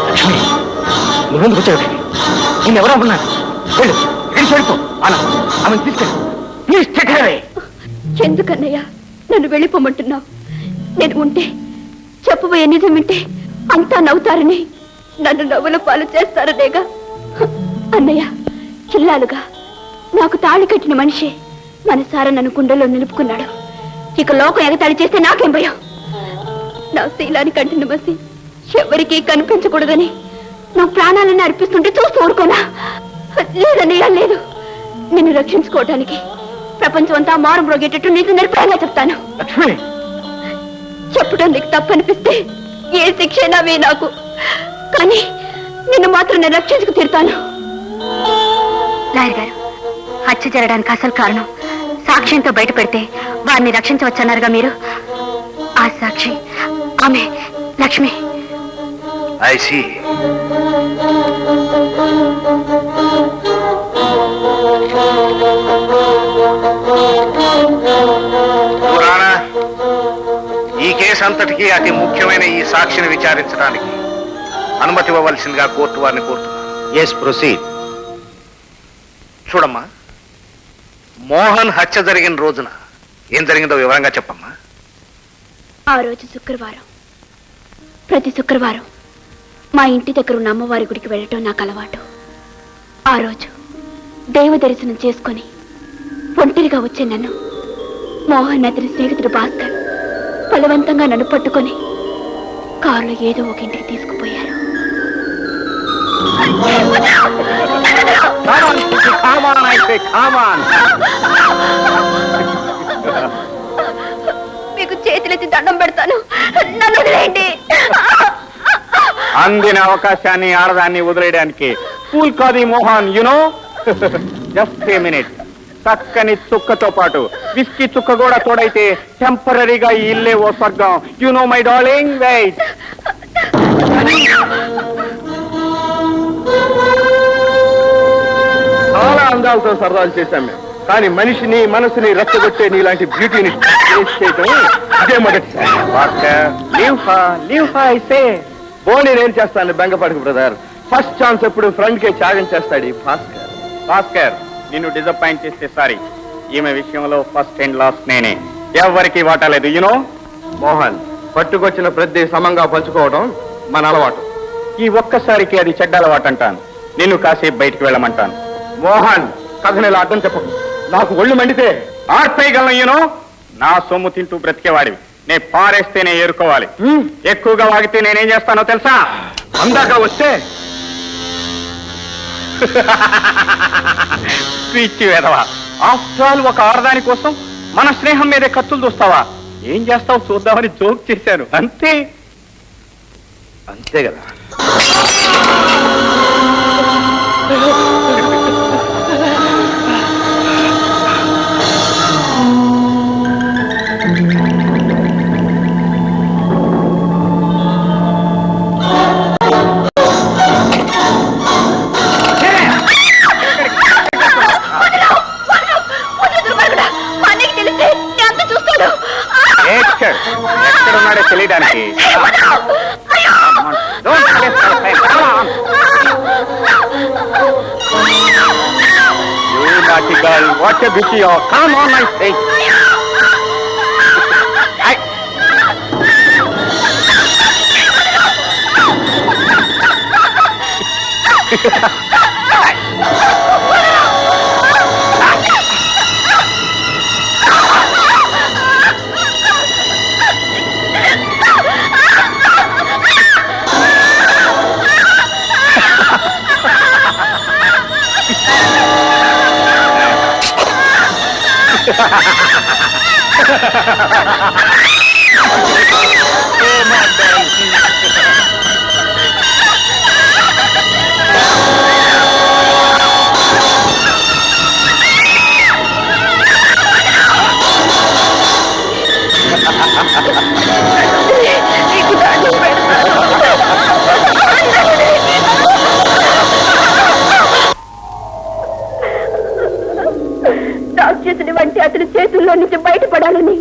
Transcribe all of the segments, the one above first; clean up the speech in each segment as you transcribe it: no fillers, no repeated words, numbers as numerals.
లక్ష్మి, నువ్వెందుకు వచ్చావు? నేనెవరో ఉన్నాను. వెళ్ళు, వెళ్ళిపో. ఆమెను తీసుకెళ్ళి ప్లీజ్ టేక్ హర్ అవే. ఎందుకన్నయ్య నన్ను వెళ్ళిపోమంటున్నావు? నేను ఉంటే చెప్పబోయే నిజం వింటే అంతా నవ్వుతారని, నన్ను నవ్వుల పాలు చేస్తారనేగా. అన్నయ్య, చిల్లాలుగా నాకు తాళి కట్టిన మనిషి మనసారా నన్ను గుండెల్లో నిలుపుకున్నాడు. ఇక లోకం ఎగతాళి చేస్తే నాకేం భయం? నా శీలాన్ని కంటిన మసి ఎవరికీ కనిపించకూడదని నా ప్రాణాలను అర్పిస్తుంటే చూస్తూ ఊరుకోనా? లేదన్నయ్య, లేదు. నిన్ను రక్షించుకోవటానికి ప్రపంచం అంతా మారం రోగేటట్టు నీకు నిర్భయంగా చెప్తాను. చెప్పడం నీకు తప్పనిపిస్తే ఏ శిక్ష అయినా నాకు, కానీ నిన్ను మాత్రం నేను రక్షించుకు తీరుతాను. లాయర్ గారు, హత్య జరగడానికి అసలు కారణం సాక్ష్యంతో బయట పెడితే వారిని రక్షించవచ్చన్నారుగా మీరు. ఆ సాక్షి ఆమె లక్ష్మి. I see. పురాణా, ఈ కేసు అంతటికీ అతి ముఖ్యమైన ఈ సాక్షిని విచారించడానికి అనుమతి ఇవ్వవలసిందిగా కోర్టు వారిని కోరుతున్నాను. Yes, proceed. చూడమ్మా, మోహన్ హత్య జరిగిన రోజున ఏం జరిగిందో వివరంగా చెప్పమ్మా. ఆ రోజు శుక్రవారం. ప్రతి శుక్రవారం మా ఇంటి దగ్గర ఉన్న అమ్మవారి గుడికి వెళ్ళటం నాకు అలవాటు. ఆ రోజు దైవ దర్శనం చేసుకుని ఒంటరిగా వచ్చే నన్ను మోహన్ అతని స్నేహితుడు భాస్కర్ బలవంతంగా నన్ను పట్టుకొని కారులో ఏదో ఒక ఇంటికి తీసుకుపోయారు. మీకు చేతులెత్తి దండం పెడతాను, నన్ను వదిలేయండి. అందిన అవకాశాన్ని ఆడదాన్ని వదిలేయడానికి ఫూల్ కాదు Mohan, you know. Just a minute. చక్కని చుక్కతో పాటు విస్కీ చుక్క కూడా తోడైతే టెంపరీగా ఈ ఇల్లే ఓ స్వర్గం. You know my darling, wait. చాలా అందాలతో సరదాలు చేశాం మేము, కానీ మనిషిని మనసుని రెచ్చగొట్టే నీలాంటి బ్యూటీని చేయటం ఇదే మొదటిసారి. పోనీ నేను చేస్తాను, బెంగపడకు బ్రదర్. ఫస్ట్ ఛాన్స్ ఎప్పుడు ఫ్రెండ్ కే త్యాగం చేస్తాడు భాస్కర్. భాస్కర్, నిన్ను డిసప్పాయింట్ చేస్తే సారీ. ఈమె విషయంలో ఫస్ట్ అండ్ లాస్ట్ నేనే, ఎవరికి వాటా లేదు. యునో మోహన్, పట్టుకొచ్చిన ప్రతి సమంగా పంచుకోవడం మన అలవాటు. ఈ ఒక్కసారికి అది చెడ్డ అలవాటు అంటాను. నిన్ను కాసేపు బయటికి వెళ్ళమంటాను. మోహన్, కథని ఇలా అర్థం చెప్పకు. నాకు ఒళ్ళు మండితే ఆర్పేయగలను. యూనో, నా సొమ్ము తింటూ బ్రతికేవాడివి. నే పారేస్తేనే ఏరుకోవాలి. ఎక్కువగా వాగితే నేనేం చేస్తానో తెలుసా? అందాక వస్తే పిచ్చి వెధవా. ఆఫ్టర్ ఆల్ ఒక ఆడదాని కోసం మన స్నేహం మీదే కత్తులు చూస్తావా? ఏం చేస్తావు చూద్దామని జోక్ చేశాను, అంతే. అంతే కదా. ఎక్కడున్నాడో తెలియడానికి. What a busy or come on my face. రాక్షసుని వంటి అతని చేతుల్లో నుంచి బయటపడాలని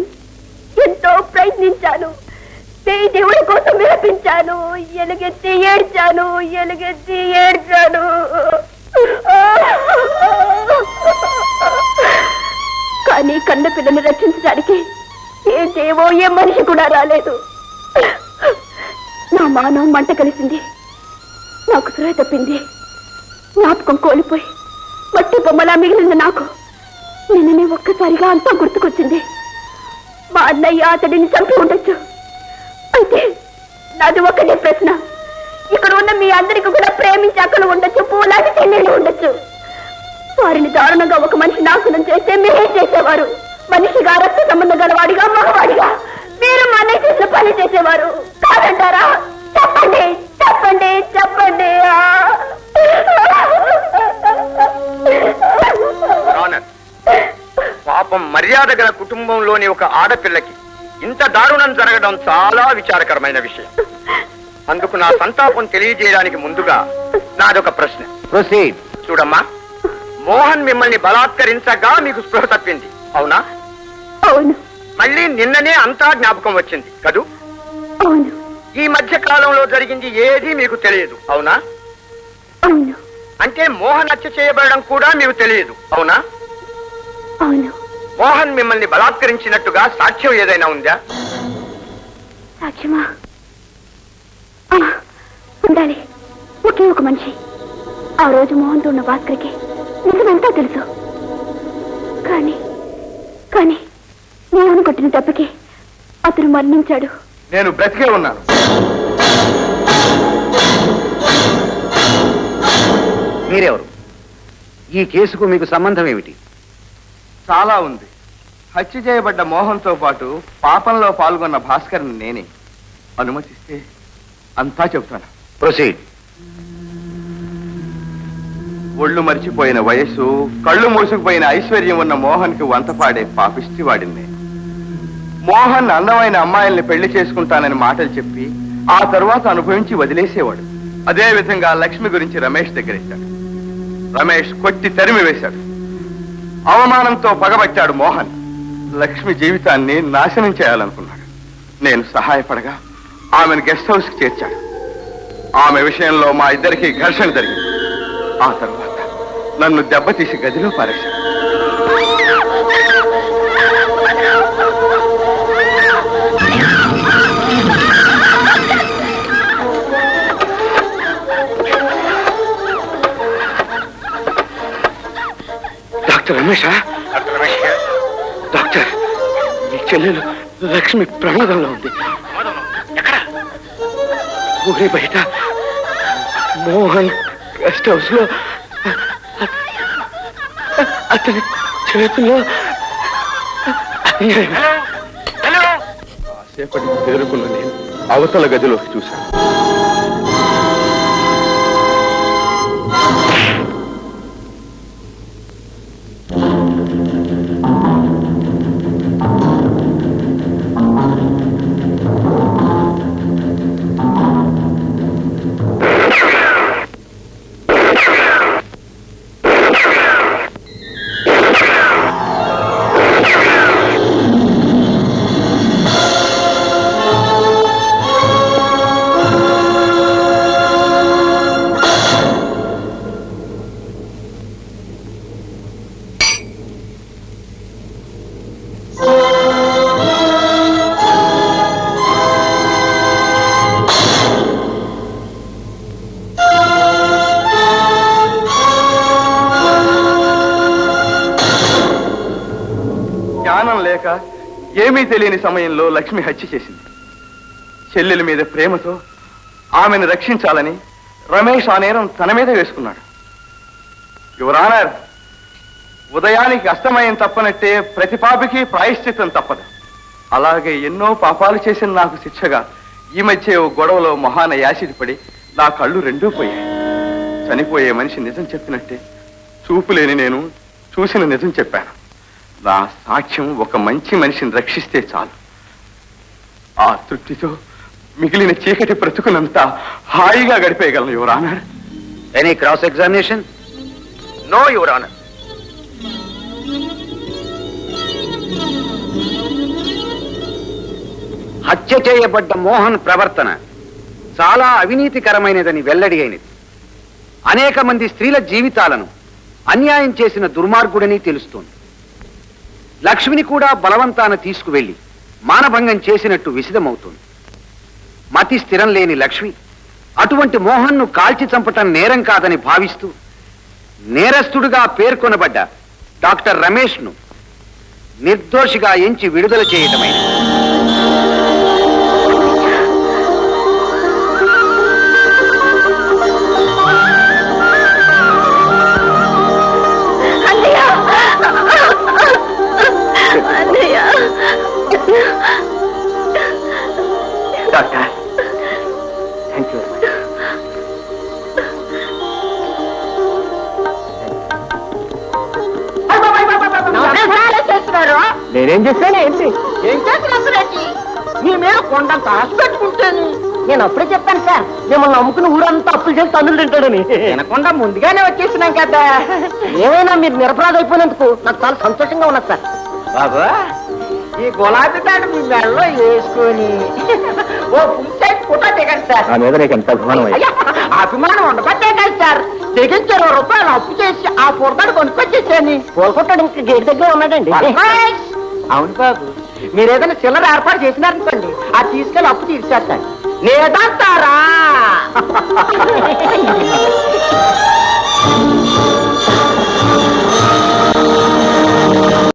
ప్రయత్నించాను, దేవుడి కోసం విలపించాను, ఎలుగెత్తి ఏడ్చాను, ఎలుగెత్తి ఏడ్చాను. కానీ కన్న పిల్లని రక్షించడానికి ఏ దేవో ఏ మనిషి కూడా రాలేదు. నా మానవం మంట కలిసింది, నాకు స్పృహ తప్పింది, జ్ఞాపకం కోల్పోయి మట్టి బొమ్మలా మిగిలింది. నాకు నిన్ననే ఒక్కసారిగా అంతా గుర్తుకొచ్చింది. మా అన్నయ్య అతడిని చంపి ఉండొచ్చు. అయితే నాది ఒకటే ప్రశ్న, ఇక్కడ ఉన్న మీ అందరికీ కూడా ప్రేమించి అక్కలు ఉండొచ్చు, పూలాంటి చెల్లెళ్ళు ఉండొచ్చు. వారిని దారుణంగా ఒక మనిషి నాశనం చేస్తే మీరేం చేసేవారు? మనిషిగా, రక్త సంబంధం గలవాడిగా, మగవాడిగా మీరు మా అన్నయ్య చేసిన పని చేసేవారు కాదంటారా? చెప్పండి, చెప్పండి, చెప్పండి. పాపం మర్యాద గల కుటుంబంలోని ఒక ఆడపిల్లకి ఇంత దారుణం జరగడం చాలా విచారకరమైన విషయం. అందుకు నా సంతాపం తెలియజేయడానికి ముందుగా నాదొక ప్రశ్న. ప్రొసీడ్. చూడమ్మా, మోహన్ మిమ్మల్ని బలాత్కరించగా మీకు స్పృహ తప్పింది, అవునా? అవును. మళ్ళీ నిన్ననే అంతా జ్ఞాపకం వచ్చింది కదూ? అవును. ఈ మధ్య కాలంలో జరిగింది ఏదీ మీకు తెలియదు, అవునా? అవును. అంటే మోహన్ హత్య చేయబడడం కూడా మీకు తెలియదు, అవునా? అవును. మోహన్ మిమ్మల్ని బలాత్కరించినట్టుగా సాక్ష్యం ఏదైనా ఉందా? సాక్ష్యమా? ఉండాలి. ఒకే ఒక మనిషి. ఆ రోజు మోహన్తో ఉన్న భాస్కర్కి నిజమెంతా తెలుసు. కానీ కానీ మోహన్ కొట్టిన దెబ్బకి అతను మరణించాడు. నేను బ్రతికే ఉన్నాను. మీరెవరు? ఈ కేసుకు మీకు సంబంధం ఏమిటి? చాలా ఉంది. హత్య చేయబడ్డ మోహన్తో పాటు పాపంలో పాల్గొన్న భాస్కర్ని నేనే. అనుమతిస్తే అంతా చెబుతాను. ప్రొసీడ్. ఒళ్ళు మరిచిపోయిన వయస్సు, కళ్ళు మూసుకుపోయిన ఐశ్వర్యం ఉన్న మోహన్కి వంతపాడే పాపిష్టివాడిని. మోహన్ అందమైన అమ్మాయిల్ని పెళ్లి చేసుకుంటానని మాటలు చెప్పి ఆ తరువాత అనుభవించి వదిలేసేవాడు. అదే విధంగా లక్ష్మి గురించి రమేష్ దగ్గరెత్తాడు. రమేష్ కొట్టి తరిమి వేశాడు. అవమానంతో పగబట్టాడు మోహన్. లక్ష్మి జీవితాన్ని నాశనం చేయాలనుకున్నాడు. నేను సహాయపడగా ఆమెను గెస్ట్ హౌస్ కి చేర్చాడు. ఆమె విషయంలో మా ఇద్దరికి ఘర్షణ జరిగింది. ఆ తర్వాత నన్ను దెబ్బతీసి గదిలో పారేశాడు. డాక్టర్ రమేషా? డాక్టర్, మీ చెల్లెలు లక్ష్మి ప్రమాదంలో ఉంది. ఊరి బయట మోహన్ గెస్ట్ హౌస్ లో అతని చేతిలో. కాసేపటికి తేరుకున్న నేను అవతల గదిలోకి చూశాను. జ్ఞానం లేక ఏమీ తెలియని సమయంలో లక్ష్మి హత్య చేసింది. చెల్లెల మీద ప్రేమతో ఆమెను రక్షించాలని రమేష్ ఆ నేరం తన మీద వేసుకున్నాడు. యువర్ ఆనర్, ఉదయానికి అస్తమయం తప్పనట్టే ప్రతి పాపికి ప్రాయశ్చిత్తం తప్పదు. అలాగే ఎన్నో పాపాలు చేసిన నాకు శిక్షగా ఈ మధ్య ఓ గొడవలో మొహాన యాసిడ్ పడి నా కళ్ళు రెండూ పోయాయి. చనిపోయే మనిషి నిజం చెప్పినట్టే చూపులేని నేను చూసిన నిజం చెప్పాను. నా సాక్ష్యం ఒక మంచి మనిషిని రక్షిస్తే చాలు. ఆ తృప్తితో మిగిలిన చీకటి బ్రతుకునంతా హాయిగా గడిపేయగలను your honour. Any cross examination? No your honour. హత్య చేయబడ్డ మోహన్ ప్రవర్తన చాలా అవినీతికరమైనదని వెల్లడి అయినది. అనేక మంది స్త్రీల జీవితాలను అన్యాయం చేసిన దుర్మార్గుడని తెలుస్తోంది. లక్ష్మిని కూడా బలవంతాన తీసుకువెళ్లి మానభంగం చేసినట్టు విసిదమవుతోంది. మతి స్థిరం లేని లక్ష్మి అటువంటి మోహన్ను కాల్చి చంపటం నేరం కాదని భావిస్తూ నేరస్తుడుగా పేర్కొనబడ్డ డాక్టర్ రమేష్ను నిర్దోషిగా ఎంచి విడుదల చేయటమైనది. Doctor thank you. నేనేం చేశాను ఏంటి? ఏం చేసినప్పుడేంటి మీ మీద కొండంత ఆశ పెట్టుకుంటాను. నేను అప్పుడే చెప్పాను సార్, మిమ్మల్ని నమ్ముకుని ఊరంతా అప్పులు చేసి తన్నులు తింటాడని. వినకుండా ముందుగానే వచ్చేసినాం కదా. ఏమైనా మీరు నిరపరాధ అయిపోయినందుకు నాకు చాలా సంతోషంగా ఉన్నది సార్. బాబా, ఈ గులాబీ తాడు మీ మెడలో వేసుకొని ఓ ఫుల్ సైజ్ ఫోటో దిగండి సార్. నా మీద నీకు ఎంత అభిమానం అయ్యా, అభిమానం ఉండబట్టే కదా సార్ తెగించి 20 రూపాయలు అప్పు చేసి ఆ ఫోటోని కొనుక్కొచ్చేసాను. కోలుకుంటాడు ఇంకా గేట్ దగ్గర ఉన్నాడండి. అవును బాబు, మీరు ఏదైనా చిల్లర ఏర్పాటు చేసినారనుకోండి, అది తీసుకెళ్ళి అప్పు తీర్చేస్తాను. లేదంటారా?